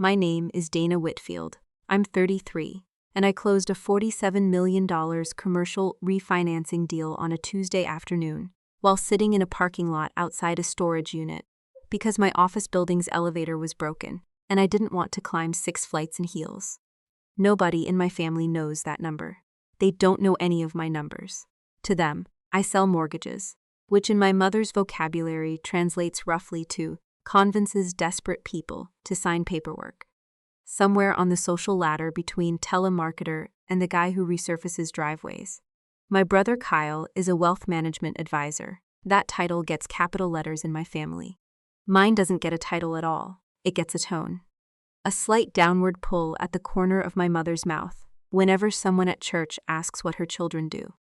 My name is Dana Whitfield. I'm 33, and I closed a $47 million commercial refinancing deal on a Tuesday afternoon while sitting in a parking lot outside a storage unit because my office building's elevator was broken and I didn't want to climb 6 flights in heels. Nobody in my family knows that number. They don't know any of my numbers. To them, I sell mortgages, which in my mother's vocabulary translates roughly to convinces desperate people to sign paperwork. Somewhere on the social ladder between telemarketer and the guy who resurfaces driveways. My brother Kyle is a wealth management advisor. That title gets capital letters in my family. Mine doesn't get a title at all. It gets a tone. A slight downward pull at the corner of my mother's mouth whenever someone at church asks what her children do.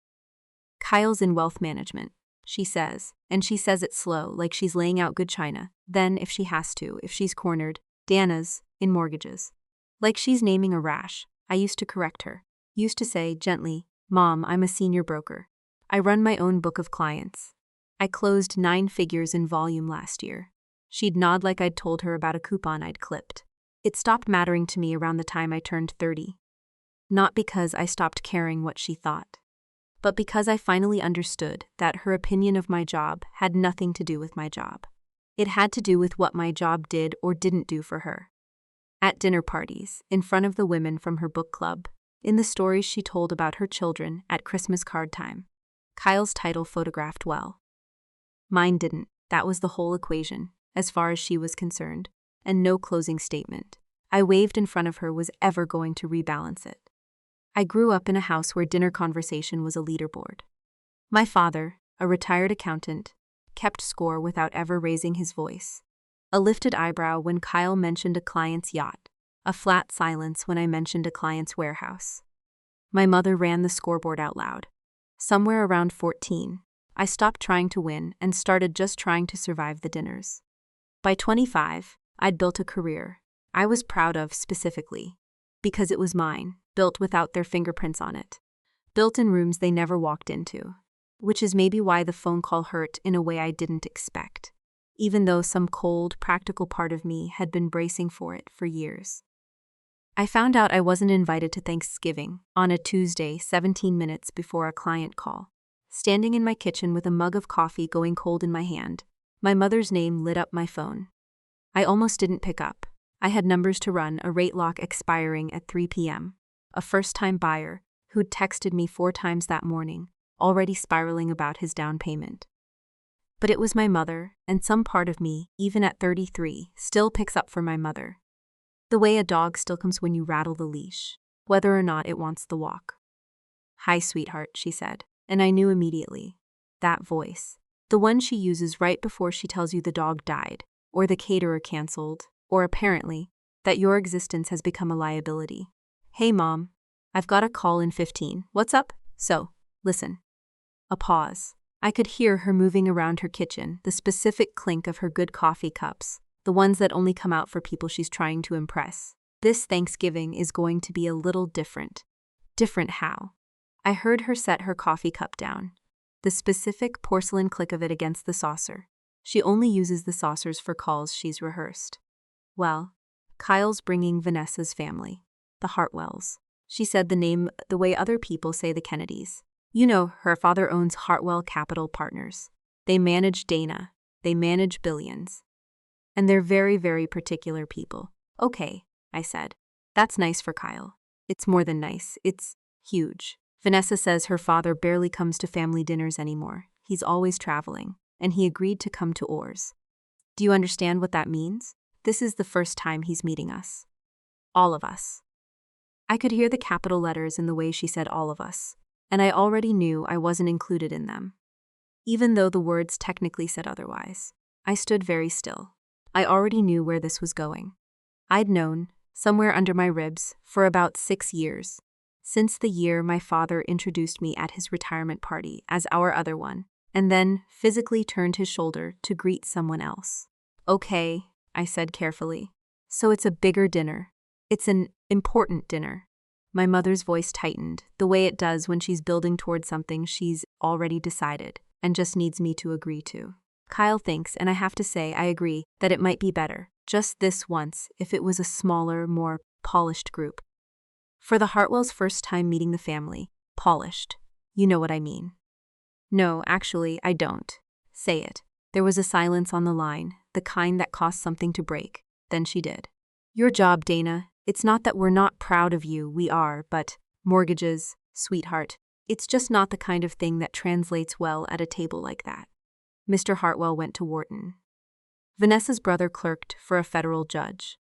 Kyle's in wealth management, she says, and she says it slow, like she's laying out good china. Then, if she has to, if she's cornered, Dana's in mortgages. Like she's naming a rash. I used to correct her. Used to say, gently, Mom, I'm a senior broker. I run my own book of clients. I closed 9 figures in volume last year. She'd nod like I'd told her about a coupon I'd clipped. It stopped mattering to me around the time I turned 30. Not because I stopped caring what she thought, but because I finally understood that her opinion of my job had nothing to do with my job. It had to do with what my job did or didn't do for her. At dinner parties, in front of the women from her book club, in the stories she told about her children at Christmas card time, Kyle's title photographed well. Mine didn't. That was the whole equation, as far as she was concerned, and no closing statement I waved in front of her was ever going to rebalance it. I grew up in a house where dinner conversation was a leaderboard. My father, a retired accountant, kept score without ever raising his voice. A lifted eyebrow when Kyle mentioned a client's yacht, a flat silence when I mentioned a client's warehouse. My mother ran the scoreboard out loud. Somewhere around 14, I stopped trying to win and started just trying to survive the dinners. By 25, I'd built a career I was proud of specifically, because it was mine, built without their fingerprints on it, built in rooms they never walked into, which is maybe why the phone call hurt in a way I didn't expect, even though some cold, practical part of me had been bracing for it for years. I found out I wasn't invited to Thanksgiving on a Tuesday 17 minutes before a client call. Standing in my kitchen with a mug of coffee going cold in my hand, my mother's name lit up my phone. I almost didn't pick up. I had numbers to run, a rate lock expiring at 3 p.m., a first-time buyer who'd texted me 4 times that morning, already spiraling about his down payment. But it was my mother, and some part of me, even at 33, still picks up for my mother. The way a dog still comes when you rattle the leash, whether or not it wants the walk. "Hi, sweetheart," she said, and I knew immediately. That voice, the one she uses right before she tells you the dog died, or the caterer canceled, or apparently, that your existence has become a liability. "Hey, Mom. I've got a call in 15. What's up? So, listen." A pause. I could hear her moving around her kitchen, the specific clink of her good coffee cups, the ones that only come out for people she's trying to impress. This Thanksgiving is going to be a little different. Different how? I heard her set her coffee cup down. The specific porcelain click of it against the saucer. She only uses the saucers for calls she's rehearsed. Well, Kyle's bringing Vanessa's family, the Hartwells. She said the name the way other people say the Kennedys. You know, her father owns Hartwell Capital Partners. They manage Dana. They manage billions. And they're very, very particular people. Okay, I said. That's nice for Kyle. It's more than nice. It's huge. Vanessa says her father barely comes to family dinners anymore. He's always traveling, and he agreed to come to ours. Do you understand what that means? This is the first time he's meeting us. All of us. I could hear the capital letters in the way she said all of us, and I already knew I wasn't included in them. Even though the words technically said otherwise, I stood very still. I already knew where this was going. I'd known, somewhere under my ribs, for about 6 years, since the year my father introduced me at his retirement party as our other one, and then physically turned his shoulder to greet someone else. "Okay," I said carefully. "So it's a bigger dinner. It's an important dinner." My mother's voice tightened, the way it does when she's building toward something she's already decided and just needs me to agree to. "Kyle thinks, and I have to say I agree, that it might be better, Just this once, if it was a smaller, more polished group. For the Hartwells' first time meeting the family, polished. You know what I mean. No, actually, I don't. Say it. There was a silence on the line, the kind that cost something to break. Then she did. Your job, Dana. It's not that we're not proud of you, we are, but mortgages, sweetheart. It's just not the kind of thing that translates well at a table like that. Mr. Hartwell went to Wharton. Vanessa's brother clerked for a federal judge.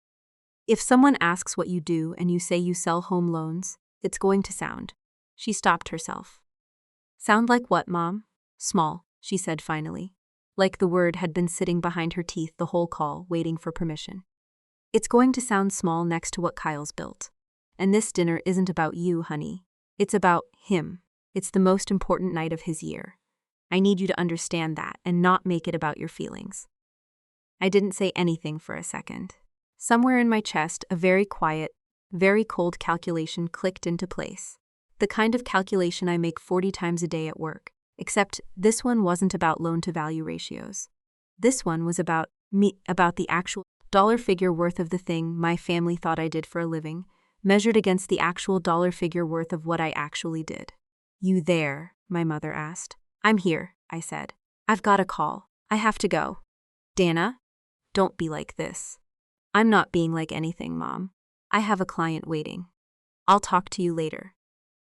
If someone asks what you do and you say you sell home loans, it's going to sound. She stopped herself. Sound like what, Mom? Small, she said finally. Like the word had been sitting behind her teeth the whole call, waiting for permission. It's going to sound small next to what Kyle's built. And this dinner isn't about you, honey. It's about him. It's the most important night of his year. I need you to understand that and not make it about your feelings. I didn't say anything for a second. Somewhere in my chest, a very quiet, very cold calculation clicked into place. The kind of calculation I make 40 times a day at work. Except this one wasn't about loan-to-value ratios. This one was about me, about the actual dollar figure worth of the thing my family thought I did for a living, measured against the actual dollar figure worth of what I actually did. You there? My mother asked. I'm here, I said. I've got a call. I have to go. Dana? Don't be like this. I'm not being like anything, Mom. I have a client waiting. I'll talk to you later.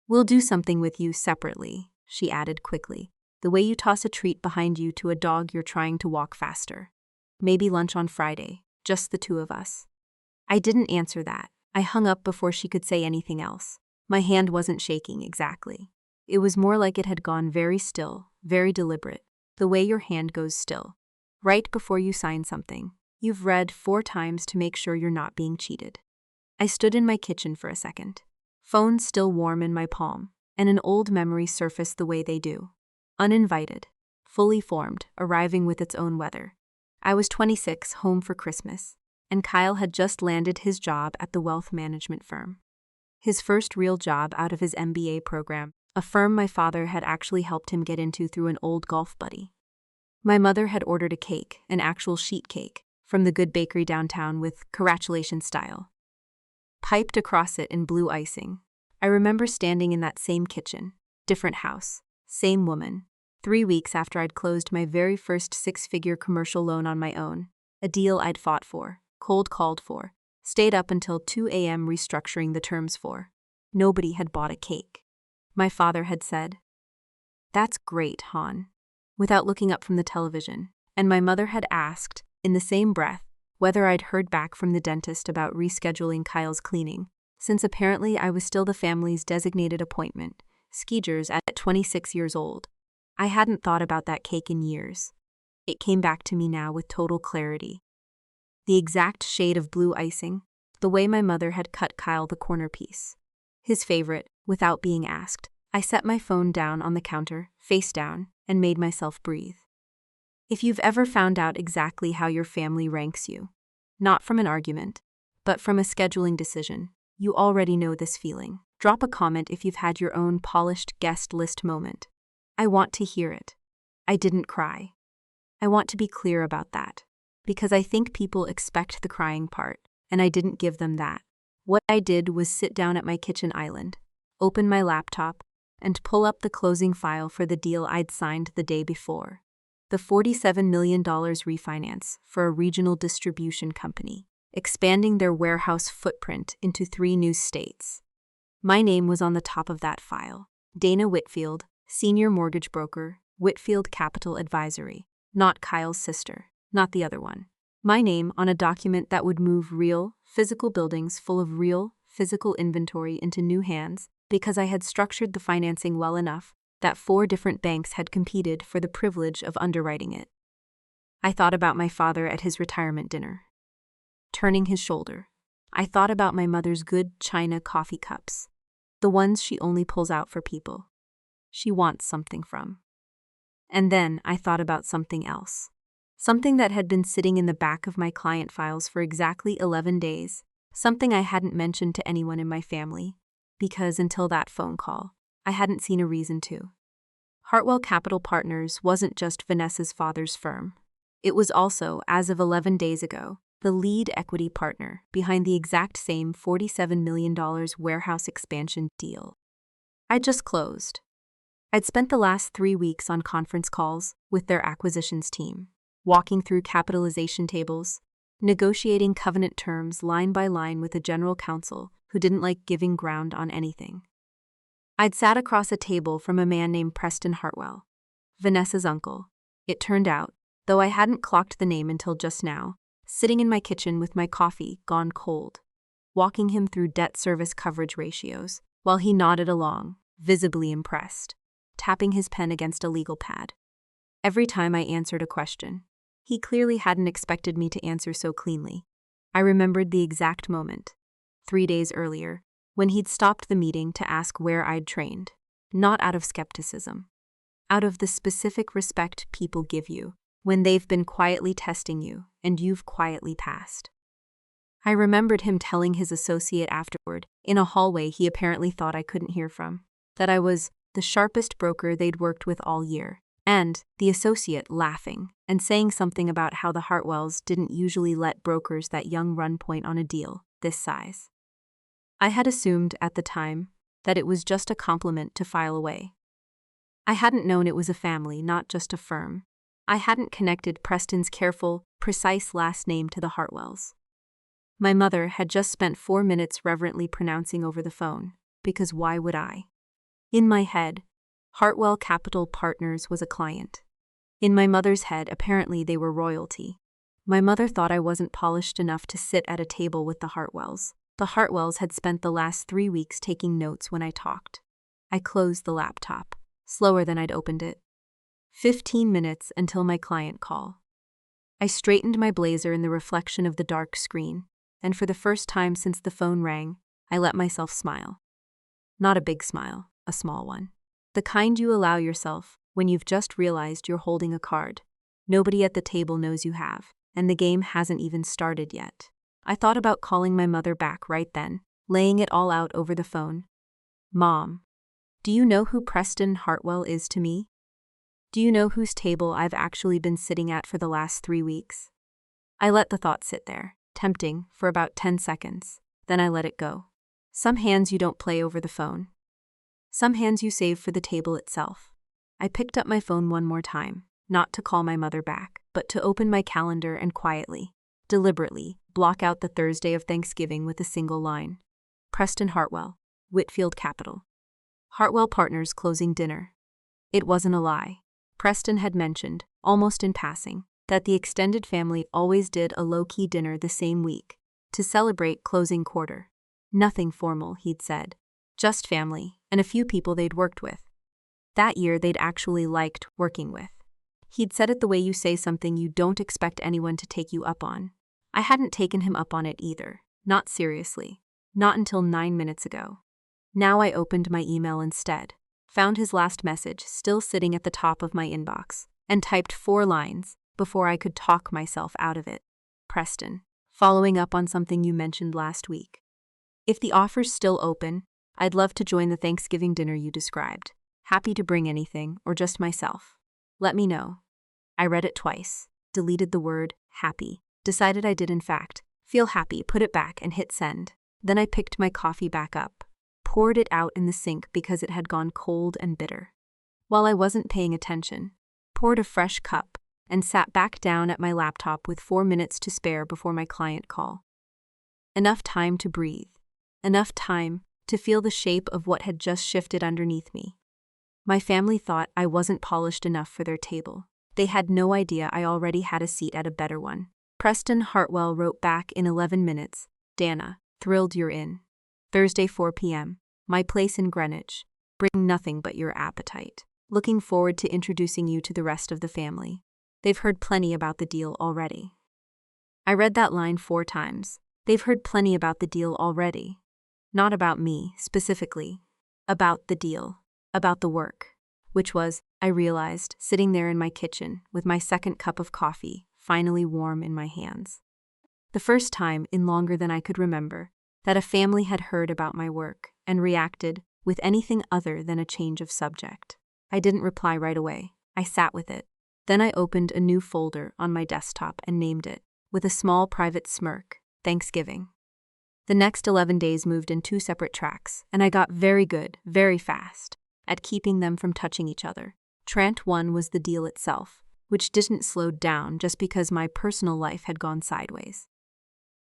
We'll do something with you separately, she added quickly, the way you toss a treat behind you to a dog you're trying to walk faster. Maybe lunch on Friday, just the two of us. I didn't answer that. I hung up before she could say anything else. My hand wasn't shaking exactly. It was more like it had gone very still, very deliberate, the way your hand goes still. Right before you sign something, you've read 4 times to make sure you're not being cheated. I stood in my kitchen for a second. Phone still warm in my palm, and an old memory surfaced the way they do. Uninvited, fully formed, arriving with its own weather. I was 26, home for Christmas, and Kyle had just landed his job at the wealth management firm. His first real job out of his MBA program, a firm my father had actually helped him get into through an old golf buddy. My mother had ordered a cake, an actual sheet cake, from the good bakery downtown with congratulations style. Piped across it in blue icing. I remember standing in that same kitchen, different house, same woman, 3 weeks after I'd closed my very first 6-figure commercial loan on my own, a deal I'd fought for, cold called for, stayed up until 2 a.m. restructuring the terms for. Nobody had bought a cake. My father had said, "That's great, hon," without looking up from the television, and my mother had asked, in the same breath, whether I'd heard back from the dentist about rescheduling Kyle's cleaning, since apparently I was still the family's designated appointment, Skeegers at 26 years old. I hadn't thought about that cake in years. It came back to me now with total clarity. The exact shade of blue icing, the way my mother had cut Kyle the corner piece. His favorite, without being asked. I set my phone down on the counter, face down, and made myself breathe. If you've ever found out exactly how your family ranks you, not from an argument, but from a scheduling decision, you already know this feeling. Drop a comment if you've had your own polished guest list moment. I want to hear it. I didn't cry. I want to be clear about that, because I think people expect the crying part, and I didn't give them that. What I did was sit down at my kitchen island, open my laptop, and pull up the closing file for the deal I'd signed the day before. The $47 million refinance for a regional distribution company, expanding their warehouse footprint into 3 new states. My name was on the top of that file. Dana Whitfield, senior mortgage broker, Whitfield Capital Advisory. Not Kyle's sister, not the other one. My name on a document that would move real, physical buildings full of real, physical inventory into new hands because I had structured the financing well enough that 4 different banks had competed for the privilege of underwriting it. I thought about my father at his retirement dinner, turning his shoulder. I thought about my mother's good china coffee cups, the ones she only pulls out for people she wants something from. And then I thought about something else, something that had been sitting in the back of my client files for exactly 11 days, something I hadn't mentioned to anyone in my family, because until that phone call, I hadn't seen a reason to. Hartwell Capital Partners wasn't just Vanessa's father's firm. It was also, as of 11 days ago, the lead equity partner behind the exact same $47 million warehouse expansion deal I'd just closed. I'd spent the last 3 weeks on conference calls with their acquisitions team, walking through capitalization tables, negotiating covenant terms line by line with a general counsel who didn't like giving ground on anything. I'd sat across a table from a man named Preston Hartwell, Vanessa's uncle. It turned out, though I hadn't clocked the name until just now, sitting in my kitchen with my coffee gone cold, walking him through debt service coverage ratios, while he nodded along, visibly impressed, tapping his pen against a legal pad. Every time I answered a question, he clearly hadn't expected me to answer so cleanly. I remembered the exact moment, 3 days earlier, when he'd stopped the meeting to ask where I'd trained, not out of skepticism, out of the specific respect people give you when they've been quietly testing you and you've quietly passed. I remembered him telling his associate afterward, in a hallway he apparently thought I couldn't hear from, that I was the sharpest broker they'd worked with all year, and the associate laughing and saying something about how the Hartwells didn't usually let brokers that young run point on a deal this size. I had assumed at the time that it was just a compliment to file away. I hadn't known it was a family, not just a firm. I hadn't connected Preston's careful, precise last name to the Hartwells. My mother had just spent 4 minutes reverently pronouncing over the phone, because why would I? In my head, Hartwell Capital Partners was a client. In my mother's head, apparently they were royalty. My mother thought I wasn't polished enough to sit at a table with the Hartwells. The Hartwells had spent the last 3 weeks taking notes when I talked. I closed the laptop, slower than I'd opened it. 15 minutes until my client call. I straightened my blazer in the reflection of the dark screen, and for the first time since the phone rang, I let myself smile. Not a big smile, a small one. The kind you allow yourself when you've just realized you're holding a card. Nobody at the table knows you have, and the game hasn't even started yet. I thought about calling my mother back right then, laying it all out over the phone. Mom, do you know who Preston Hartwell is to me? Do you know whose table I've actually been sitting at for the last 3 weeks? I let the thought sit there, tempting, for about 10 seconds. Then I let it go. Some hands you don't play over the phone. Some hands you save for the table itself. I picked up my phone one more time, not to call my mother back, but to open my calendar and quietly, deliberately, block out the Thursday of Thanksgiving with a single line. Preston Hartwell, Whitfield Capital. Hartwell Partners closing dinner. It wasn't a lie. Preston had mentioned, almost in passing, that the extended family always did a low-key dinner the same week, to celebrate closing quarter. Nothing formal, he'd said. Just family, and a few people they'd worked with. That year they'd actually liked working with. He'd said it the way you say something you don't expect anyone to take you up on. I hadn't taken him up on it either, not seriously, not until 9 minutes ago. Now I opened my email instead, found his last message still sitting at the top of my inbox, and typed 4 lines before I could talk myself out of it. Preston, following up on something you mentioned last week. If the offer's still open, I'd love to join the Thanksgiving dinner you described. Happy to bring anything, or just myself. Let me know. I read it twice, deleted the word happy, decided I did in fact feel happy, put it back and hit send. Then I picked my coffee back up, poured it out in the sink because it had gone cold and bitter. While I wasn't paying attention, poured a fresh cup and sat back down at my laptop with 4 minutes to spare before my client call. Enough time to breathe. Enough time to feel the shape of what had just shifted underneath me. My family thought I wasn't polished enough for their table. They had no idea I already had a seat at a better one. Preston Hartwell wrote back in 11 minutes, Dana, thrilled you're in. Thursday 4 p.m., my place in Greenwich. Bring nothing but your appetite. Looking forward to introducing you to the rest of the family. They've heard plenty about the deal already. I read that line 4 times. They've heard plenty about the deal already. Not about me, specifically. About the deal. About the work. Which was, I realized, sitting there in my kitchen with my second cup of coffee, finally warm in my hands. The first time in longer than I could remember that a family had heard about my work and reacted with anything other than a change of subject. I didn't reply right away. I sat with it. Then I opened a new folder on my desktop and named it with a small private smirk, Thanksgiving. The next 11 days moved in 2 separate tracks, and I got very good, very fast, at keeping them from touching each other. Trant 1 was the deal itself, which didn't slow down just because my personal life had gone sideways.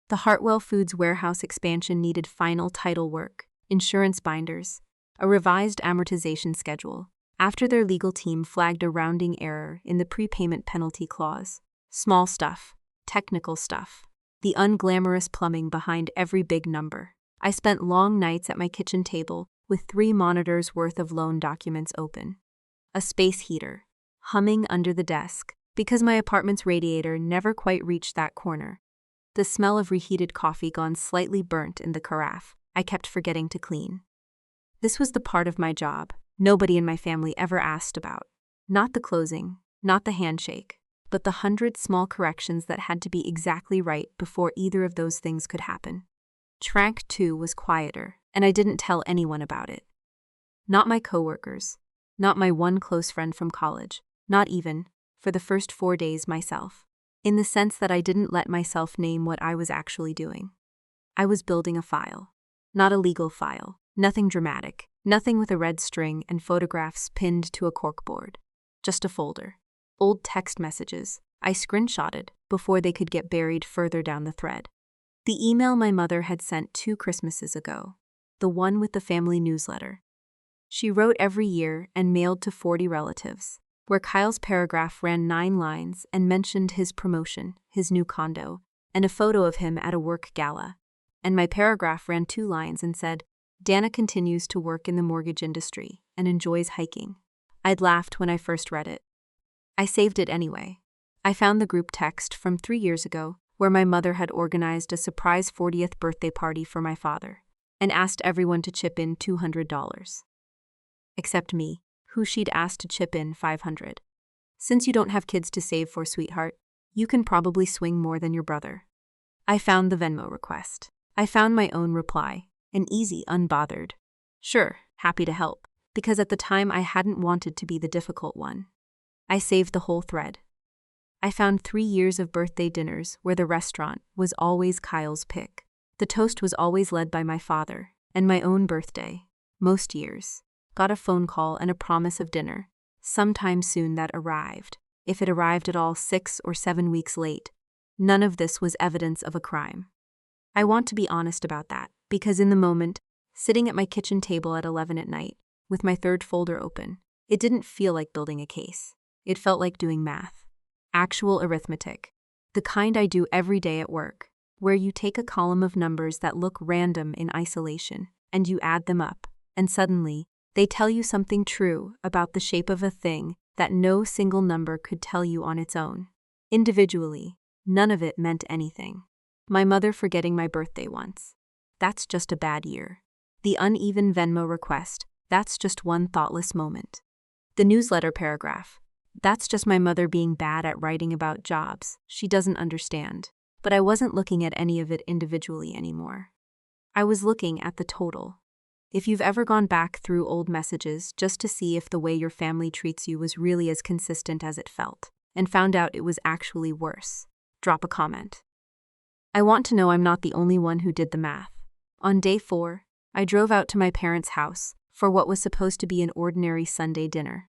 The Hartwell Foods warehouse expansion needed final title work, insurance binders, a revised amortization schedule, after their legal team flagged a rounding error in the prepayment penalty clause. Small stuff, technical stuff, the unglamorous plumbing behind every big number. I spent long nights at my kitchen table with 3 monitors worth of loan documents open. A space heater, humming under the desk, because my apartment's radiator never quite reached that corner. The smell of reheated coffee gone slightly burnt in the carafe I kept forgetting to clean. This was the part of my job nobody in my family ever asked about. Not the closing, not the handshake, but the 100 small corrections that had to be exactly right before either of those things could happen. Track 2 was quieter, and I didn't tell anyone about it. Not my coworkers, not my one close friend from college, not even, for the first 4 days, myself. In the sense that I didn't let myself name what I was actually doing. I was building a file. Not a legal file, nothing dramatic, nothing with a red string and photographs pinned to a corkboard. Just a folder. Old text messages I screenshotted before they could get buried further down the thread. The email my mother had sent 2 Christmases ago, the one with the family newsletter. She wrote every year and mailed to 40 relatives, where Kyle's paragraph ran 9 lines and mentioned his promotion, his new condo, and a photo of him at a work gala. And my paragraph ran 2 lines and said, Dana continues to work in the mortgage industry and enjoys hiking. I'd laughed when I first read it. I saved it anyway. I found the group text from 3 years ago where my mother had organized a surprise 40th birthday party for my father and asked everyone to chip in $200. Except me, who she'd asked to chip in $500. Since you don't have kids to save for, sweetheart, you can probably swing more than your brother. I found the Venmo request. I found my own reply, an easy, unbothered. Sure, happy to help, because at the time I hadn't wanted to be the difficult one. I saved the whole thread. I found 3 years of birthday dinners where the restaurant was always Kyle's pick. The toast was always led by my father, and my own birthday, most years, got a phone call and a promise of dinner. Sometime soon that arrived. If it arrived at all 6 or 7 weeks late, none of this was evidence of a crime. I want to be honest about that, because in the moment, sitting at my kitchen table at 11 at night, with my 3rd folder open, it didn't feel like building a case. It felt like doing math. Actual arithmetic. The kind I do every day at work, where you take a column of numbers that look random in isolation, and you add them up, and suddenly, they tell you something true about the shape of a thing that no single number could tell you on its own. Individually, none of it meant anything. My mother forgetting my birthday once. That's just a bad year. The uneven Venmo request. That's just one thoughtless moment. The newsletter paragraph. That's just my mother being bad at writing about jobs she doesn't understand. But I wasn't looking at any of it individually anymore. I was looking at the total. If you've ever gone back through old messages just to see if the way your family treats you was really as consistent as it felt, and found out it was actually worse, drop a comment. I want to know I'm not the only one who did the math. On day 4, I drove out to my parents' house for what was supposed to be an ordinary Sunday dinner.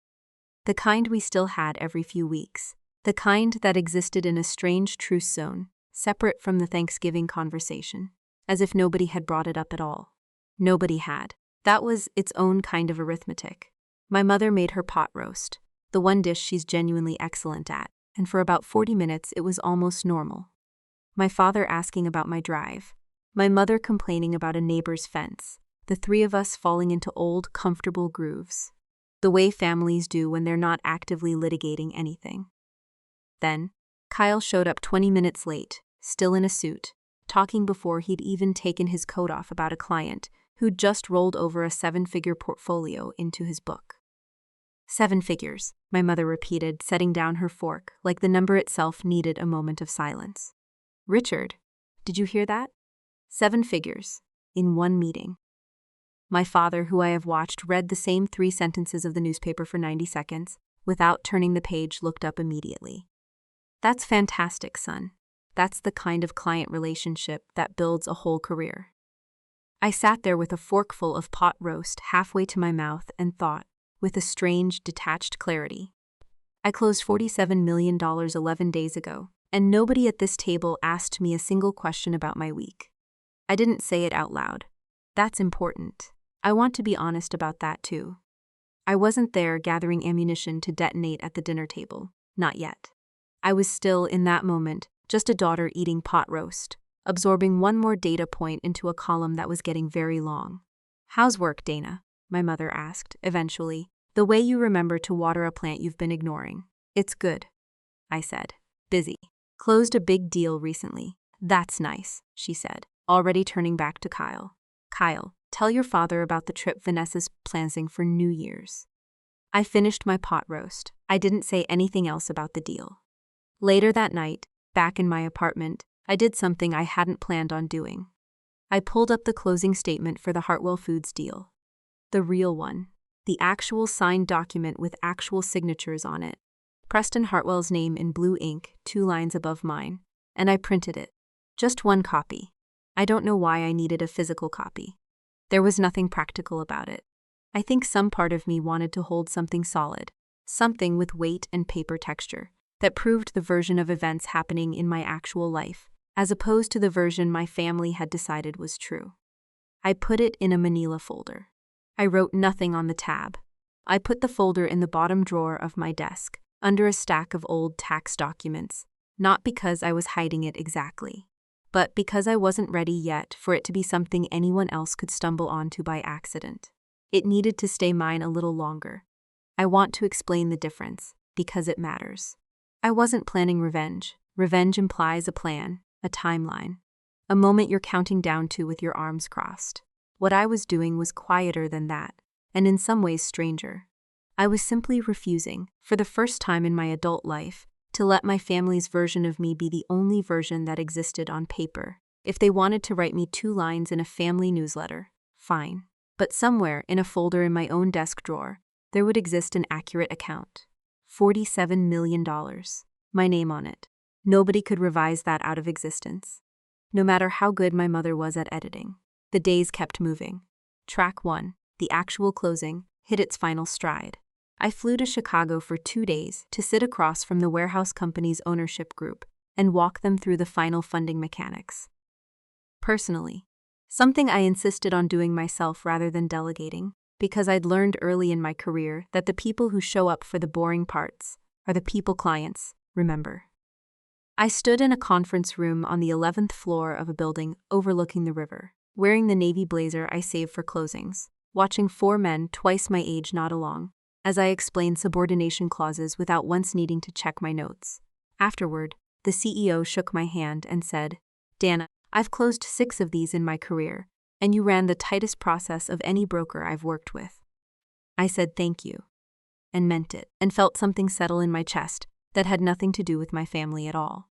The kind we still had every few weeks. The kind that existed in a strange truce zone, separate from the Thanksgiving conversation, as if nobody had brought it up at all. Nobody had. That was its own kind of arithmetic. My mother made her pot roast, the one dish she's genuinely excellent at, and for about 40 minutes it was almost normal. My father asking about my drive. My mother complaining about a neighbor's fence. The 3 of us falling into old, comfortable grooves. The way families do when they're not actively litigating anything. Then, Kyle showed up 20 minutes late, still in a suit, talking before he'd even taken his coat off about a client who'd just rolled over a 7-figure portfolio into his book. 7 figures, my mother repeated, setting down her fork like the number itself needed a moment of silence. Richard, did you hear that? 7 figures, in one meeting. My father, who I have watched, read the same 3 sentences of the newspaper for 90 seconds, without turning the page, looked up immediately. That's fantastic, son. That's the kind of client relationship that builds a whole career. I sat there with a forkful of pot roast halfway to my mouth and thought, with a strange, detached clarity. I closed $47 million 11 days ago, and nobody at this table asked me a single question about my week. I didn't say it out loud. That's important. I want to be honest about that too. I wasn't there gathering ammunition to detonate at the dinner table. Not yet. I was still, in that moment, just a daughter eating pot roast, absorbing one more data point into a column that was getting very long. "How's work, Dana?" my mother asked, eventually. "The way you remember to water a plant you've been ignoring." "It's good," I said. "Busy. Closed a big deal recently." "That's nice," she said, already turning back to Kyle. "Kyle, tell your father about the trip Vanessa's planning for New Year's." I finished my pot roast. I didn't say anything else about the deal. Later that night, back in my apartment, I did something I hadn't planned on doing. I pulled up the closing statement for the Hartwell Foods deal. The real one. The actual signed document with actual signatures on it. Preston Hartwell's name in blue ink, 2 lines above mine. And I printed it. Just one copy. I don't know why I needed a physical copy. There was nothing practical about it. I think some part of me wanted to hold something solid, something with weight and paper texture, that proved the version of events happening in my actual life, as opposed to the version my family had decided was true. I put it in a manila folder. I wrote nothing on the tab. I put the folder in the bottom drawer of my desk, under a stack of old tax documents, not because I was hiding it exactly, but because I wasn't ready yet for it to be something anyone else could stumble onto by accident. It needed to stay mine a little longer. I want to explain the difference, because it matters. I wasn't planning revenge. Revenge implies a plan, a timeline, a moment you're counting down to with your arms crossed. What I was doing was quieter than that, and in some ways stranger. I was simply refusing, for the first time in my adult life, to let my family's version of me be the only version that existed on paper. If they wanted to write me 2 lines in a family newsletter, fine. But somewhere in a folder in my own desk drawer, there would exist an accurate account. $47 million. My name on it. Nobody could revise that out of existence. No matter how good my mother was at editing. The days kept moving. Track 1, the actual closing, hit its final stride. I flew to Chicago for 2 days to sit across from the warehouse company's ownership group and walk them through the final funding mechanics. Personally, something I insisted on doing myself rather than delegating, because I'd learned early in my career that the people who show up for the boring parts are the people clients remember. I stood in a conference room on the 11th floor of a building overlooking the river, wearing the navy blazer I saved for closings, watching 4 men twice my age nod along, as I explained subordination clauses without once needing to check my notes. Afterward, the CEO shook my hand and said, "Dana, I've closed 6 of these in my career, and you ran the tightest process of any broker I've worked with." I said thank you, and meant it, and felt something settle in my chest that had nothing to do with my family at all.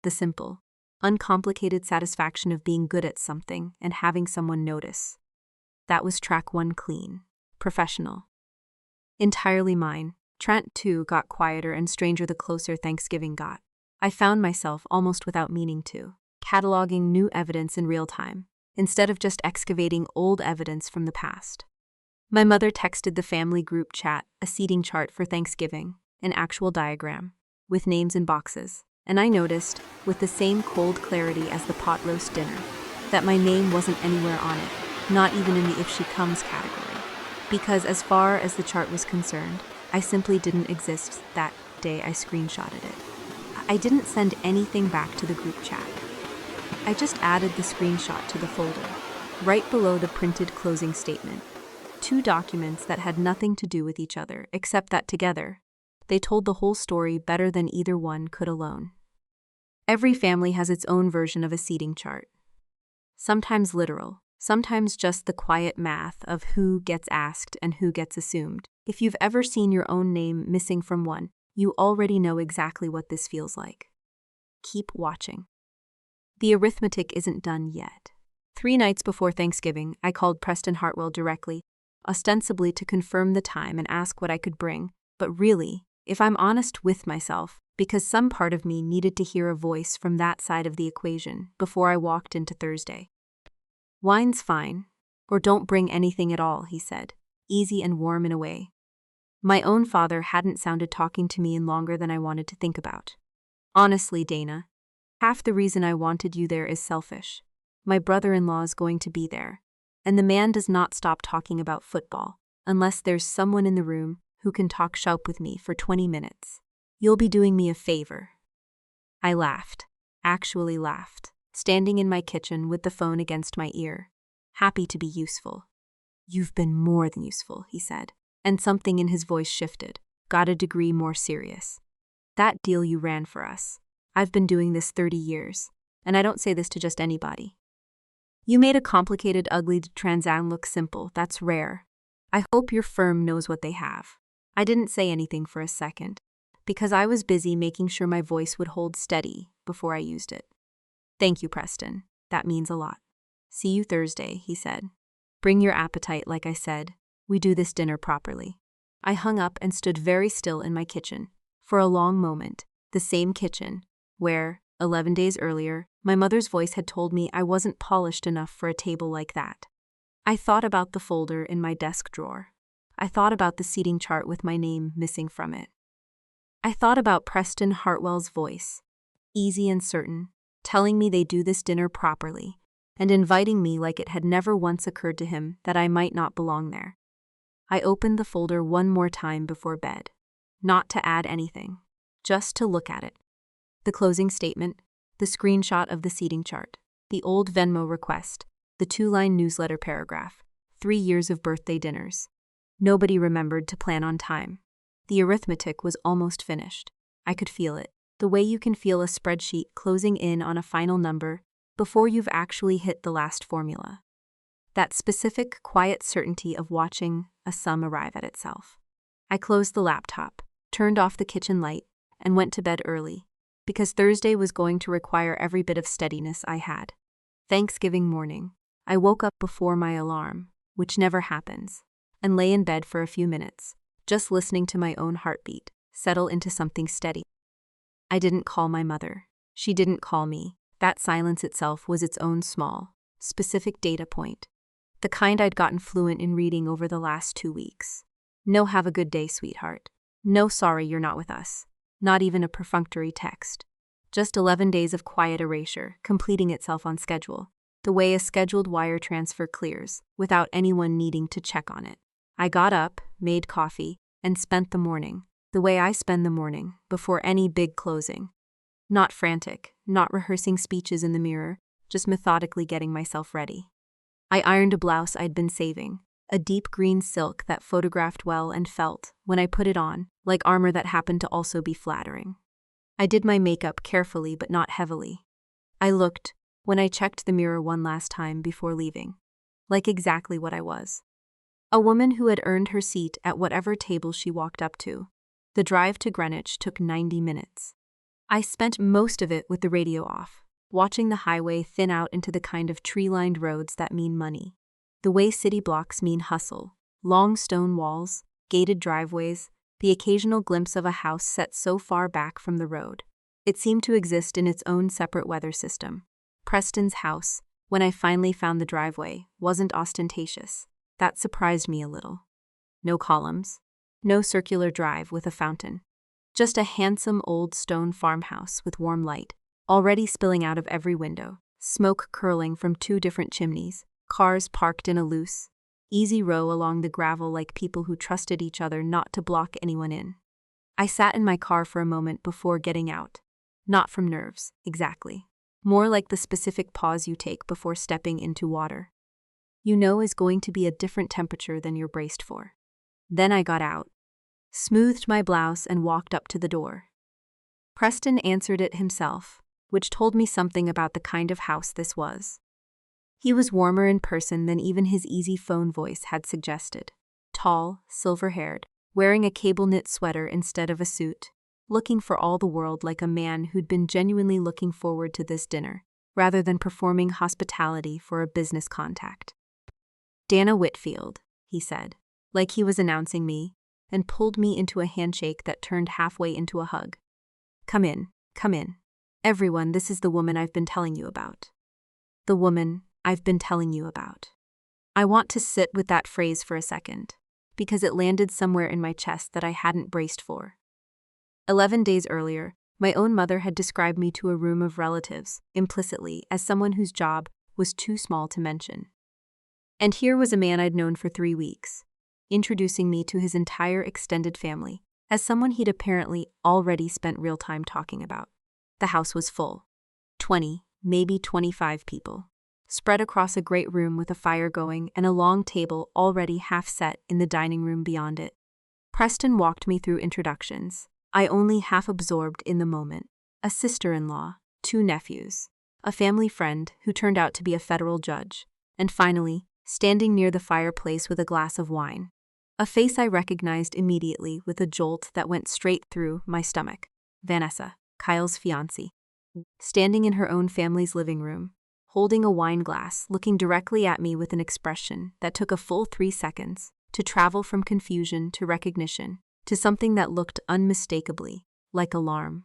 The simple, uncomplicated satisfaction of being good at something and having someone notice. That was track 1 clean, professional. Entirely mine. Track 2 got quieter and stranger the closer Thanksgiving got. I found myself, almost without meaning to, cataloging new evidence in real time, instead of just excavating old evidence from the past. My mother texted the family group chat a seating chart for Thanksgiving, an actual diagram, with names in boxes, and I noticed, with the same cold clarity as the pot roast dinner, that my name wasn't anywhere on it, not even in the if she comes category. Because as far as the chart was concerned, I simply didn't exist that day I screenshotted it. I didn't send anything back to the group chat. I just added the screenshot to the folder, right below the printed closing statement. 2 documents that had nothing to do with each other, except that together, they told the whole story better than either one could alone. Every family has its own version of a seating chart. Sometimes literal, sometimes just the quiet math of who gets asked and who gets assumed. If you've ever seen your own name missing from one, you already know exactly what this feels like. Keep watching. The arithmetic isn't done yet. 3 nights before Thanksgiving, I called Preston Hartwell directly, ostensibly to confirm the time and ask what I could bring, but really, if I'm honest with myself, because some part of me needed to hear a voice from that side of the equation before I walked into Thursday. "Wine's fine, or don't bring anything at all," he said, easy and warm in a way. My own father hadn't sounded talking to me in longer than I wanted to think about. "Honestly, Dana, half the reason I wanted you there is selfish. My brother-in-law is going to be there, and the man does not stop talking about football unless there's someone in the room who can talk shop with me for 20 minutes. You'll be doing me a favor." I laughed, actually laughed, standing in my kitchen with the phone against my ear, happy to be useful. "You've been more than useful," he said, and something in his voice shifted, got a degree more serious. "That deal you ran for us. I've been doing this 30 years, and I don't say this to just anybody. You made a complicated, ugly transaction look simple. That's rare. I hope your firm knows what they have." I didn't say anything for a second, because I was busy making sure my voice would hold steady before I used it. "Thank you, Preston. That means a lot. See you Thursday," he said. "Bring your appetite, like I said. We do this dinner properly." I hung up and stood very still in my kitchen, for a long moment, the same kitchen, where, 11 days earlier, my mother's voice had told me I wasn't polished enough for a table like that. I thought about the folder in my desk drawer. I thought about the seating chart with my name missing from it. I thought about Preston Hartwell's voice, easy and certain, telling me they do this dinner properly, and inviting me like it had never once occurred to him that I might not belong there. I opened the folder one more time before bed, not to add anything, just to look at it. The closing statement, the screenshot of the seating chart, the old Venmo request, the 2-line newsletter paragraph, 3 years of birthday dinners. Nobody remembered to plan on time. The arithmetic was almost finished. I could feel it, the way you can feel a spreadsheet closing in on a final number before you've actually hit the last formula. That specific, quiet certainty of watching a sum arrive at itself. I closed the laptop, turned off the kitchen light, and went to bed early, because Thursday was going to require every bit of steadiness I had. Thanksgiving morning, I woke up before my alarm, which never happens, and lay in bed for a few minutes, just listening to my own heartbeat settle into something steady. I didn't call my mother. She didn't call me. That silence itself was its own small, specific data point. The kind I'd gotten fluent in reading over the last 2 weeks. No "have a good day, sweetheart." No "sorry you're not with us." Not even a perfunctory text. Just 11 days of quiet erasure, completing itself on schedule, the way a scheduled wire transfer clears, without anyone needing to check on it. I got up, made coffee, and spent the morning, the way I spend the morning, before any big closing. Not frantic, not rehearsing speeches in the mirror, just methodically getting myself ready. I ironed a blouse I'd been saving, a deep green silk that photographed well and felt, when I put it on, like armor that happened to also be flattering. I did my makeup carefully but not heavily. I looked, when I checked the mirror one last time before leaving, like exactly what I was. A woman who had earned her seat at whatever table she walked up to. The drive to Greenwich took 90 minutes. I spent most of it with the radio off, watching the highway thin out into the kind of tree-lined roads that mean money. The way city blocks mean hustle, long stone walls, gated driveways, the occasional glimpse of a house set so far back from the road. It seemed to exist in its own separate weather system. Preston's house, when I finally found the driveway, wasn't ostentatious. That surprised me a little. No columns, no circular drive with a fountain. Just a handsome old stone farmhouse with warm light, already spilling out of every window, smoke curling from 2 different chimneys, cars parked in a loose, easy row along the gravel like people who trusted each other not to block anyone in. I sat in my car for a moment before getting out. Not from nerves, exactly. More like the specific pause you take before stepping into water. You know is going to be a different temperature than you're braced for. Then I got out, smoothed my blouse and walked up to the door. Preston answered it himself, which told me something about the kind of house this was. He was warmer in person than even his easy phone voice had suggested. Tall, silver-haired, wearing a cable-knit sweater instead of a suit, looking for all the world like a man who'd been genuinely looking forward to this dinner, rather than performing hospitality for a business contact. "Dana Whitfield," he said, like he was announcing me, and pulled me into a handshake that turned halfway into a hug. Come in, come in. Everyone, this is the woman I've been telling you about. The woman I've been telling you about. I want to sit with that phrase for a second, because it landed somewhere in my chest that I hadn't braced for. 11 days earlier, my own mother had described me to a room of relatives, implicitly, as someone whose job was too small to mention. And here was a man I'd known for 3 weeks, introducing me to his entire extended family, as someone he'd apparently already spent real time talking about. The house was full. 20, maybe 25 people, spread across a great room with a fire going and a long table already half set in the dining room beyond it. Preston walked me through introductions, I only half absorbed in the moment. A sister-in-law, 2 nephews, a family friend who turned out to be a federal judge, and finally, standing near the fireplace with a glass of wine. A face I recognized immediately with a jolt that went straight through my stomach. Vanessa, Kyle's fiancée, standing in her own family's living room, holding a wine glass, looking directly at me with an expression that took a full 3 seconds to travel from confusion to recognition to something that looked unmistakably like alarm.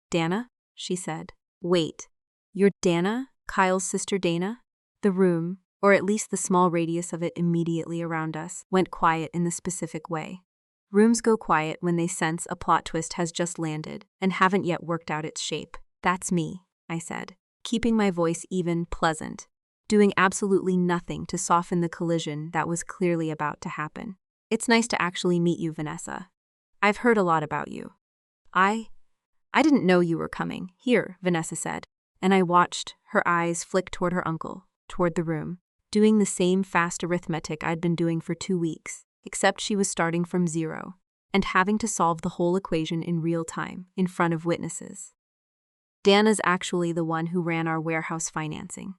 "Dana?" she said. "Wait, you're Dana? Kyle's sister Dana?" The room, or at least the small radius of it immediately around us, went quiet in the specific way. Rooms go quiet when they sense a plot twist has just landed and haven't yet worked out its shape. "That's me," I said, keeping my voice even, pleasant, doing absolutely nothing to soften the collision that was clearly about to happen. "It's nice to actually meet you, Vanessa. I've heard a lot about you." I didn't know you were coming. "Here," Vanessa said, and I watched her eyes flick toward her uncle, toward the room, doing the same fast arithmetic I'd been doing for 2 weeks, except she was starting from 0 and having to solve the whole equation in real time, in front of witnesses. "Dana's actually the one who ran our warehouse financing,"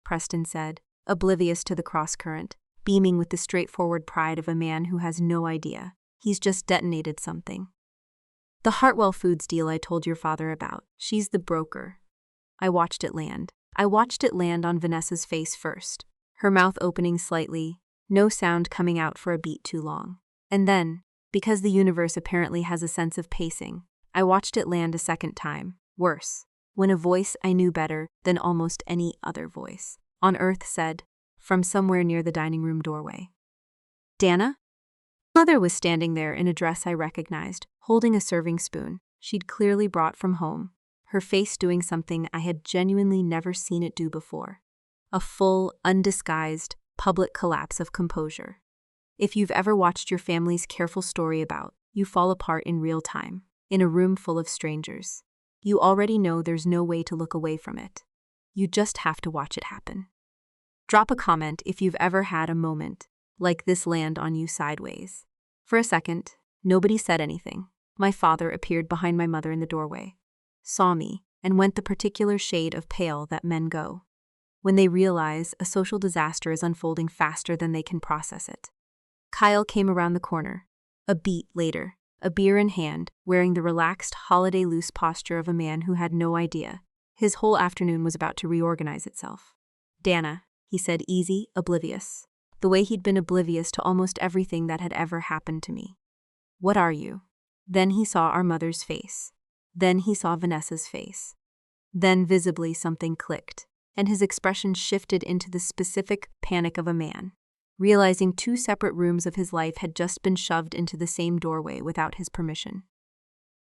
Preston said, oblivious to the cross-current, beaming with the straightforward pride of a man who has no idea. He's just detonated something. "The Hartwell Foods deal I told your father about. She's the broker." I watched it land. I watched it land on Vanessa's face first, her mouth opening slightly, no sound coming out for a beat too long. And then, because the universe apparently has a sense of pacing, I watched it land a second time, worse, when a voice I knew better than almost any other voice on earth said, from somewhere near the dining room doorway, "Dana?" Mother was standing there in a dress I recognized, holding a serving spoon she'd clearly brought from home, her face doing something I had genuinely never seen it do before. A full, undisguised, public collapse of composure. If you've ever watched your family's careful story about you fall apart in real time, in a room full of strangers, you already know there's no way to look away from it. You just have to watch it happen. Drop a comment if you've ever had a moment like this land on you sideways. For a second, nobody said anything. My father appeared behind my mother in the doorway, saw me, and went the particular shade of pale that men go when they realize a social disaster is unfolding faster than they can process it. Kyle came around the corner, a beat later, a beer in hand, wearing the relaxed, holiday loose posture of a man who had no idea his whole afternoon was about to reorganize itself. "Dana," he said, easy, oblivious, the way he'd been oblivious to almost everything that had ever happened to me. "What are you?" Then he saw our mother's face. Then he saw Vanessa's face. Then visibly something clicked, and his expression shifted into the specific panic of a man, realizing 2 separate rooms of his life had just been shoved into the same doorway without his permission.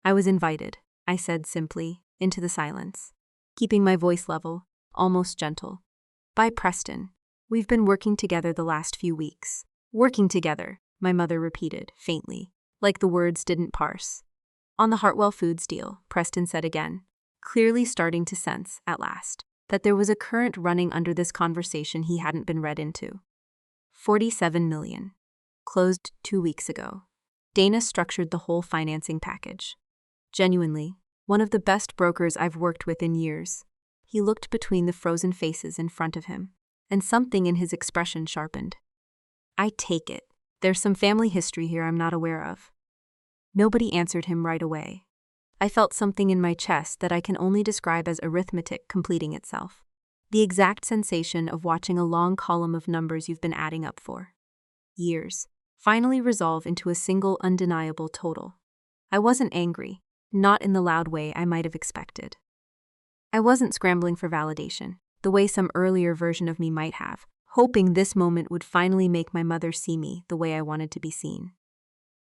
"I was invited," I said simply, into the silence, keeping my voice level, almost gentle. "By Preston. We've been working together the last few weeks." "Working together," my mother repeated, faintly, like the words didn't parse. "On the Hartwell Foods deal," Preston said again, clearly starting to sense, at last, that there was a current running under this conversation he hadn't been read into. 47 million. Closed 2 weeks ago. Dana structured the whole financing package. Genuinely, one of the best brokers I've worked with in years. He looked between the frozen faces in front of him, and something in his expression sharpened. "I take it. There's some family history here I'm not aware of." Nobody answered him right away. I felt something in my chest that I can only describe as arithmetic completing itself. The exact sensation of watching a long column of numbers you've been adding up for years finally resolve into a single undeniable total. I wasn't angry. not in the loud way I might have expected. I wasn't scrambling for validation, the way some earlier version of me might have, hoping this moment would finally make my mother see me the way I wanted to be seen.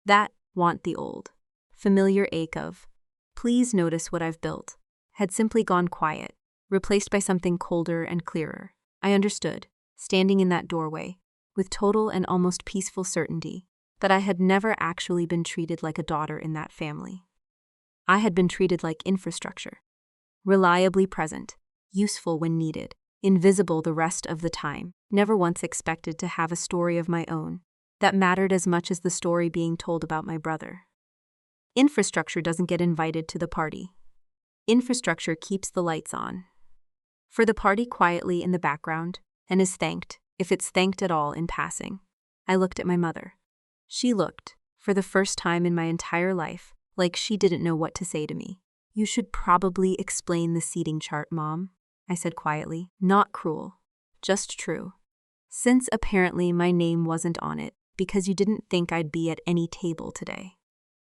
That want the old, familiar ache of, please notice what I've built, had simply gone quiet, replaced by something colder and clearer. I understood, standing in that doorway, with total and almost peaceful certainty, that I had never actually been treated like a daughter in that family. I had been treated like infrastructure, reliably present, useful when needed, invisible the rest of the time, never once expected to have a story of my own that mattered as much as the story being told about my brother. Infrastructure doesn't get invited to the party. Infrastructure keeps the lights on. For the party quietly in the background, and is thanked, if it's thanked at all, in passing. I looked at my mother. She looked, for the first time in my entire life, like she didn't know what to say to me. You should probably explain the seating chart, Mom, I said quietly, not cruel, just true. Since apparently my name wasn't on it, because you didn't think I'd be at any table today.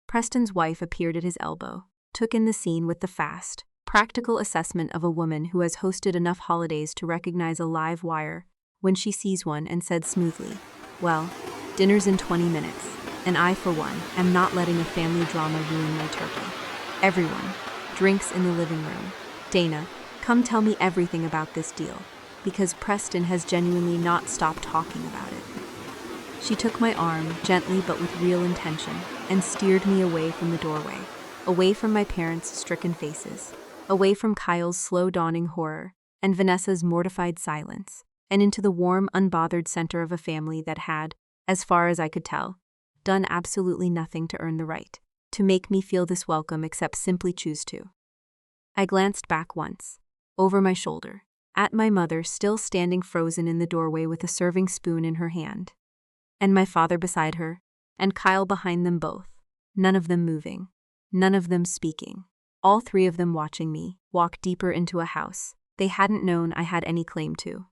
Preston's wife appeared at his elbow, took in the scene with the fast, practical assessment of a woman who has hosted enough holidays to recognize a live wire when she sees one, and said smoothly, well, dinner's in 20 minutes, and I, for one, am not letting a family drama ruin my turkey. Everyone, drinks in the living room. Dana, come tell me everything about this deal, because Preston has genuinely not stopped talking about it. She took my arm, gently but with real intention, and steered me away from the doorway, away from my parents' stricken faces, away from Kyle's slow-dawning horror and Vanessa's mortified silence, and into the warm, unbothered center of a family that had, as far as I could tell, done absolutely nothing to earn the right to make me feel this welcome except simply choose to. I glanced back once, over my shoulder, at my mother still standing frozen in the doorway with a serving spoon in her hand, and my father beside her, and Kyle behind them both, none of them moving, none of them speaking, all three of them watching me walk deeper into a house they hadn't known I had any claim to.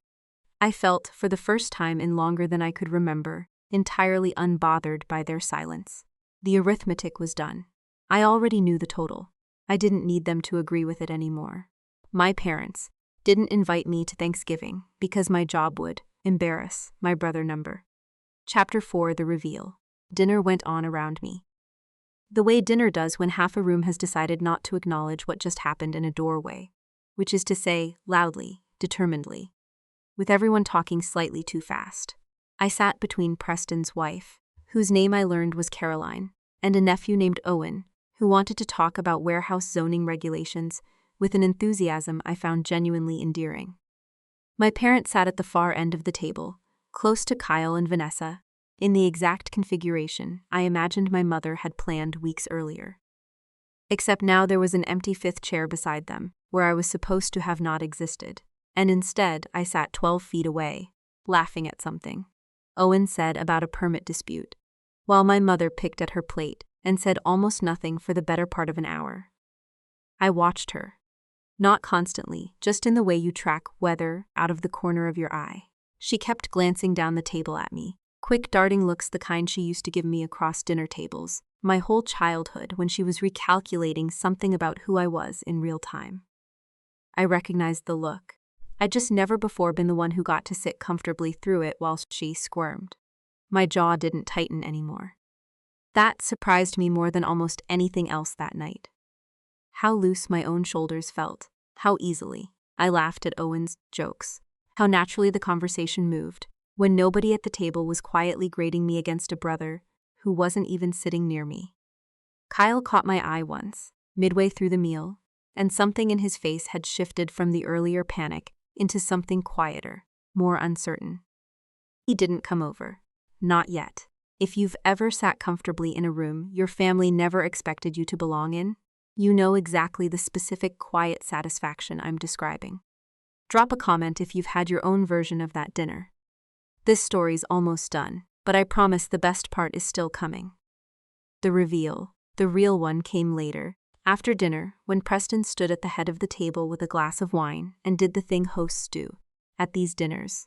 I felt, for the first time in longer than I could remember, entirely unbothered by their silence. The arithmetic was done. I already knew the total. I didn't need them to agree with it anymore. My parents didn't invite me to Thanksgiving because my job would embarrass my brother number. Chapter 4, The Reveal. Dinner went on around me. The way dinner does when half a room has decided not to acknowledge what just happened in a doorway, which is to say, loudly, determinedly, with everyone talking slightly too fast. I sat between Preston's wife, whose name I learned was Caroline, and a nephew named Owen, who wanted to talk about warehouse zoning regulations with an enthusiasm I found genuinely endearing. My parents sat at the far end of the table, close to Kyle and Vanessa, in the exact configuration I imagined my mother had planned weeks earlier. Except now there was an empty fifth chair beside them, where I was supposed to have not existed, and instead I sat 12 feet away, laughing at something Owen said about a permit dispute, while my mother picked at her plate and said almost nothing for the better part of an hour. I watched her. Not constantly, just in the way you track weather out of the corner of your eye. She kept glancing down the table at me, quick darting looks the kind she used to give me across dinner tables, my whole childhood when she was recalculating something about who I was in real time. I recognized the look. I'd just never before been the one who got to sit comfortably through it while she squirmed. My jaw didn't tighten anymore. That surprised me more than almost anything else that night. How loose my own shoulders felt, how easily I laughed at Owen's jokes, how naturally the conversation moved, when nobody at the table was quietly grating me against a brother who wasn't even sitting near me. Kyle caught my eye once, midway through the meal, and something in his face had shifted from the earlier panic into something quieter, more uncertain. He didn't come over. Not yet. If you've ever sat comfortably in a room your family never expected you to belong in, you know exactly the specific quiet satisfaction I'm describing. Drop a comment if you've had your own version of that dinner. This story's almost done, but I promise the best part is still coming. The reveal, the real one, came later, after dinner, when Preston stood at the head of the table with a glass of wine and did the thing hosts do at these dinners.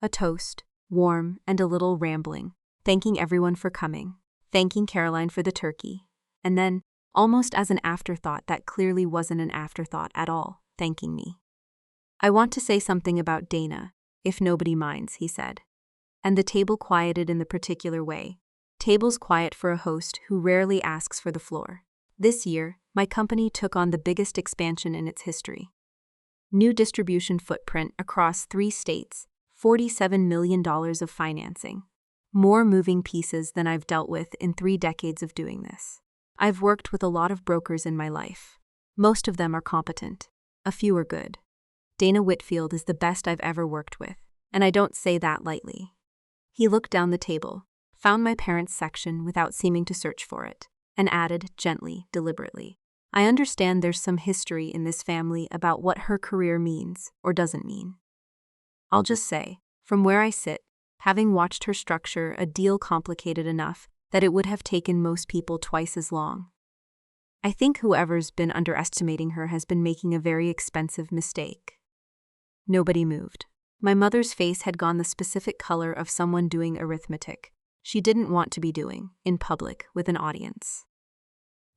A toast, warm and a little rambling, thanking everyone for coming, thanking Caroline for the turkey, and then, almost as an afterthought that clearly wasn't an afterthought at all, thanking me. "I want to say something about Dana, if nobody minds," he said. And the table quieted in the particular way. Tables quiet for a host who rarely asks for the floor. This year, my company took on the biggest expansion in its history. New distribution footprint across 3 states, $47 million of financing. More moving pieces than I've dealt with in 3 decades of doing this. I've worked with a lot of brokers in my life. Most of them are competent. A few are good. Dana Whitfield is the best I've ever worked with, and I don't say that lightly. He looked down the table, found my parents' section without seeming to search for it, and added gently, deliberately, "I understand there's some history in this family about what her career means or doesn't mean. I'll just say, from where I sit, having watched her structure a deal complicated enough that it would have taken most people twice as long. I think whoever's been underestimating her has been making a very expensive mistake." Nobody moved. My mother's face had gone the specific color of someone doing arithmetic. She didn't want to be doing, in public, with an audience.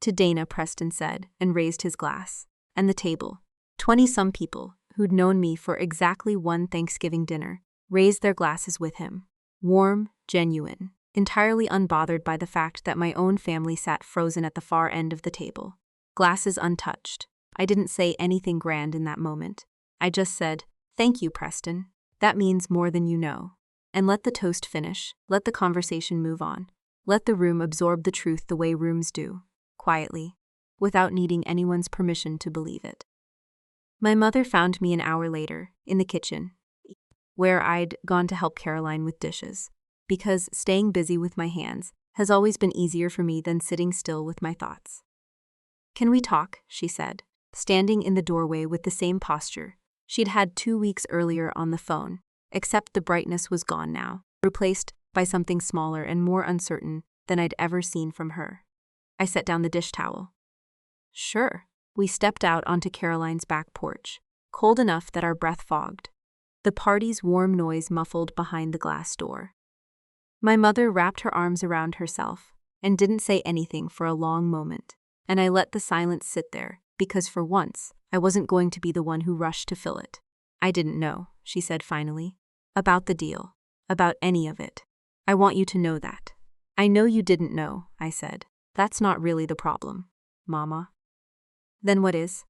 "To Dana," Preston said, and raised his glass. And the table. 20-some people, who'd known me for exactly one Thanksgiving dinner, raised their glasses with him. Warm, genuine, entirely unbothered by the fact that my own family sat frozen at the far end of the table. Glasses untouched. I didn't say anything grand in that moment. I just said, "Thank you, Preston. That means more than you know." And let the toast finish, let the conversation move on. Let the room absorb the truth the way rooms do, quietly, without needing anyone's permission to believe it. My mother found me an hour later, in the kitchen, where I'd gone to help Caroline with dishes, because staying busy with my hands has always been easier for me than sitting still with my thoughts. "Can we talk?" she said, standing in the doorway with the same posture she'd had 2 weeks earlier on the phone, except the brightness was gone now, replaced by something smaller and more uncertain than I'd ever seen from her. I set down the dish towel. "Sure." We stepped out onto Caroline's back porch, cold enough that our breath fogged. The party's warm noise muffled behind the glass door. My mother wrapped her arms around herself and didn't say anything for a long moment, and I let the silence sit there because for once I wasn't going to be the one who rushed to fill it. "I didn't know," she said finally, "about the deal, about any of it. I want you to know that." "I know you didn't know," I said. "That's not really the problem, Mama." "Then what is?"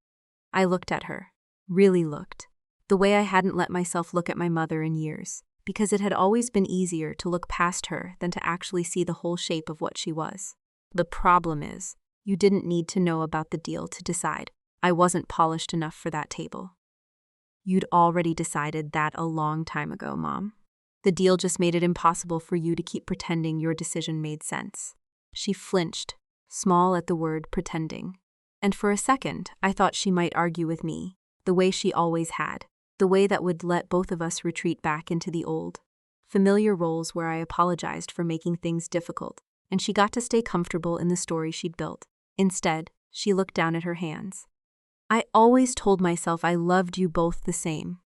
I looked at her, really looked, the way I hadn't let myself look at my mother in years, because it had always been easier to look past her than to actually see the whole shape of what she was. "The problem is, you didn't need to know about the deal to decide I wasn't polished enough for that table." "You'd already decided that a long time ago, Mom. The deal just made it impossible for you to keep pretending your decision made sense." She flinched, small at the word pretending. And for a second, I thought she might argue with me, the way she always had, the way that would let both of us retreat back into the old, familiar roles where I apologized for making things difficult, and she got to stay comfortable in the story she'd built. Instead, she looked down at her hands. "I always told myself I loved you both the same,"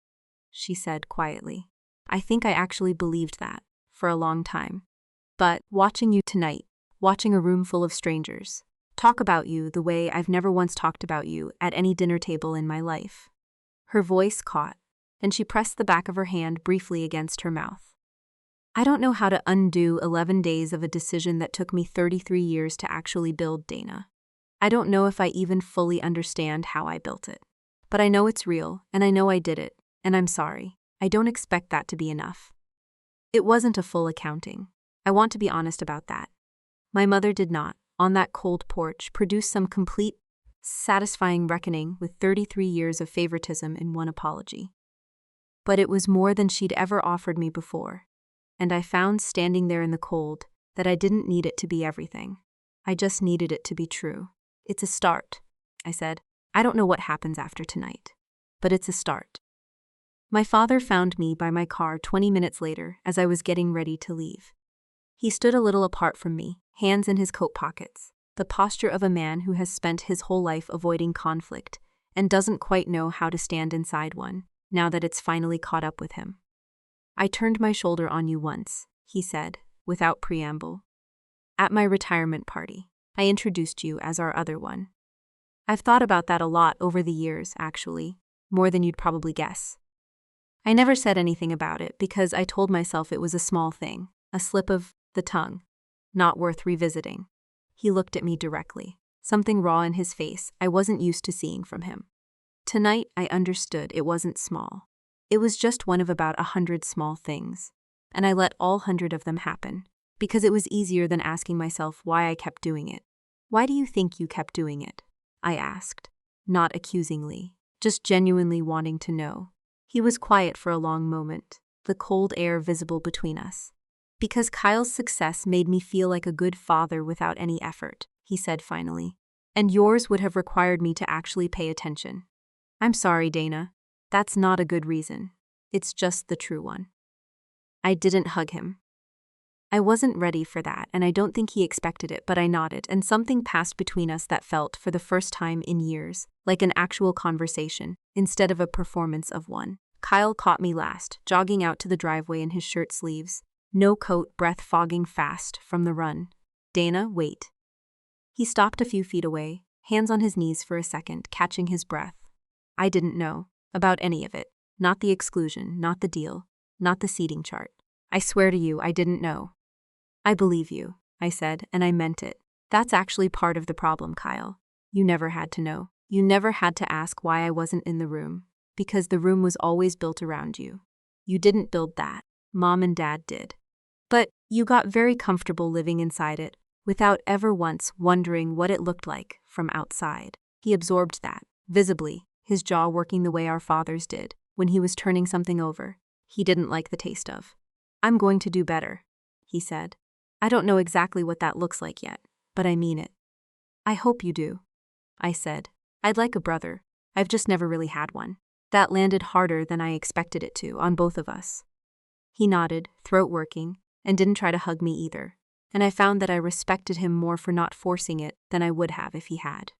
she said quietly. "I think I actually believed that, for a long time. But watching you tonight, watching a room full of strangers, talk about you the way I've never once talked about you at any dinner table in my life." Her voice caught, and she pressed the back of her hand briefly against her mouth. "I don't know how to undo 11 days of a decision that took me 33 years to actually build, Dana. I don't know if I even fully understand how I built it. But I know it's real, and I know I did it, and I'm sorry. I don't expect that to be enough. It wasn't a full accounting. I want to be honest about that." My mother did not, on that cold porch, produce some complete, satisfying reckoning with 33 years of favoritism in one apology. But it was more than she'd ever offered me before, and I found standing there in the cold that I didn't need it to be everything. I just needed it to be true. "It's a start," I said. "I don't know what happens after tonight, but it's a start." My father found me by my car 20 minutes later as I was getting ready to leave. He stood a little apart from me, hands in his coat pockets, the posture of a man who has spent his whole life avoiding conflict and doesn't quite know how to stand inside one, now that it's finally caught up with him. "I turned my shoulder on you once," he said, without preamble. "At my retirement party. I introduced you as our other one. I've thought about that a lot over the years, actually, more than you'd probably guess. I never said anything about it because I told myself it was a small thing, a slip of the tongue, not worth revisiting. He looked at me directly, something raw in his face I wasn't used to seeing from him. Tonight, I understood it wasn't small. It was just one of about 100 small things, and I let all 100 of them happen, because it was easier than asking myself why I kept doing it. Why do you think you kept doing it? I asked, not accusingly, just genuinely wanting to know. He was quiet for a long moment, the cold air visible between us. Because Kyle's success made me feel like a good father without any effort, he said finally. And yours would have required me to actually pay attention. I'm sorry, Dana. That's not a good reason. It's just the true one. I didn't hug him. I wasn't ready for that, and I don't think he expected it, but I nodded, and something passed between us that felt, for the first time in years, like an actual conversation, instead of a performance of one. Kyle caught me last, jogging out to the driveway in his shirt sleeves. No coat, breath fogging fast from the run. Dana, wait. He stopped a few feet away, hands on his knees for a second, catching his breath. I didn't know about any of it. Not the exclusion, not the deal, not the seating chart. I swear to you, I didn't know. I believe you, I said, and I meant it. That's actually part of the problem, Kyle. You never had to know. You never had to ask why I wasn't in the room, because the room was always built around you. You didn't build that. Mom and Dad did. But you got very comfortable living inside it, without ever once wondering what it looked like from outside. He absorbed that, visibly, his jaw working the way our fathers did, when he was turning something over he didn't like the taste of. I'm going to do better, he said. I don't know exactly what that looks like yet, but I mean it. I hope you do, I said. I'd like a brother. I've just never really had one. That landed harder than I expected it to on both of us. He nodded, throat working, and didn't try to hug me either, and I found that I respected him more for not forcing it than I would have if he had.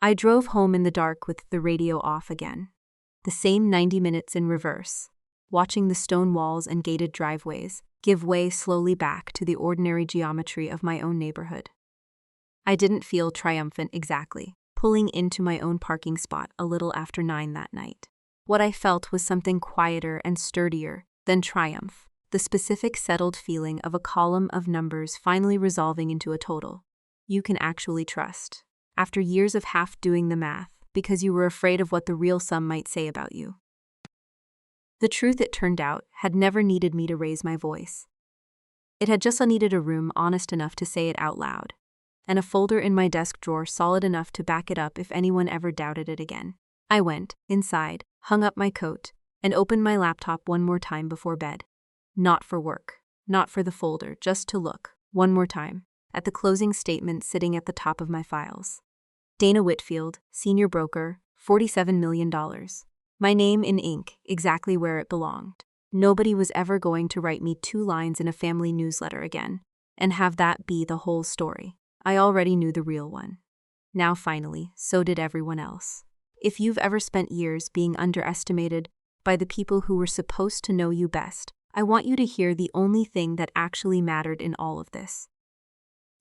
I drove home in the dark with the radio off again. The same 90 minutes in reverse, watching the stone walls and gated driveways give way slowly back to the ordinary geometry of my own neighborhood. I didn't feel triumphant exactly, pulling into my own parking spot a little after 9 that night. What I felt was something quieter and sturdier than triumph, the specific settled feeling of a column of numbers finally resolving into a total you can actually trust, after years of half doing the math because you were afraid of what the real sum might say about you. The truth, it turned out, had never needed me to raise my voice. It had just needed a room honest enough to say it out loud, and a folder in my desk drawer solid enough to back it up if anyone ever doubted it again. I went inside, hung up my coat, and opened my laptop one more time before bed. Not for work, not for the folder, just to look, one more time, at the closing statement sitting at the top of my files. Dana Whitfield, senior broker, $47 million. My name in ink, exactly where it belonged. Nobody was ever going to write me 2 lines in a family newsletter again, and have that be the whole story. I already knew the real one. Now finally, so did everyone else. If you've ever spent years being underestimated by the people who were supposed to know you best, I want you to hear the only thing that actually mattered in all of this.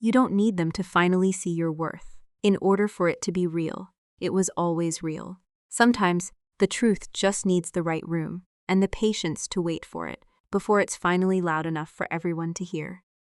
You don't need them to finally see your worth. In order for it to be real, it was always real. Sometimes, the truth just needs the right room, and the patience to wait for it, before it's finally loud enough for everyone to hear.